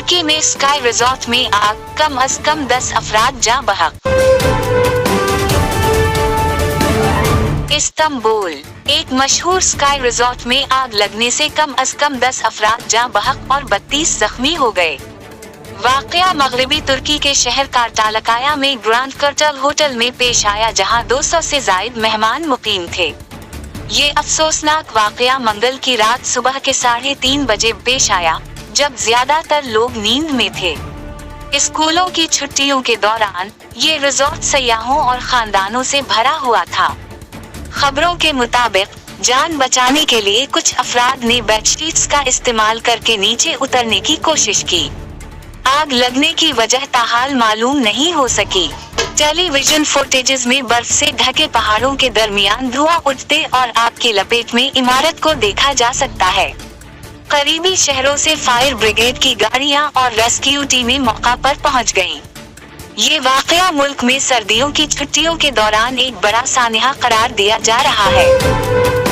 तुर्की में sky resort में आग, कम अज कम 10 अफराद जाँ बहक। इस्तांबुल, एक मशहूर स्काई रिजॉर्ट में आग लगने से कम अज कम 10 अफराद जाँ बहक और 32 जख्मी हो गए। वाकया मगरबी तुर्की के शहर कार्टालकाया में ग्रांड कर्टल होटल में पेश आया, जहां 200 से जायद मेहमान मुकीम थे। ये अफसोसनाक वाकया मंगल की रात सुबह के 3:30 बजे पेश आया, जब ज्यादातर लोग नींद में थे। स्कूलों की छुट्टियों के दौरान ये रिजॉर्ट सयाहों और खानदानों से भरा हुआ था। खबरों के मुताबिक जान बचाने के लिए कुछ अफराद ने बेडशीट्स का इस्तेमाल करके नीचे उतरने की कोशिश की। आग लगने की वजह ताहाल मालूम नहीं हो सकी। टेलीविजन फुटेजेस में बर्फ से ढके पहाड़ों के दरमियान धुआं उठते और आग की लपेट में इमारत को देखा जा सकता है। करीबी शहरों से फायर ब्रिगेड की गाड़ियां और रेस्क्यू टीमें मौका पर पहुंच गईं। ये वाकया मुल्क में सर्दियों की छुट्टियों के दौरान एक बड़ा सानहा करार दिया जा रहा है।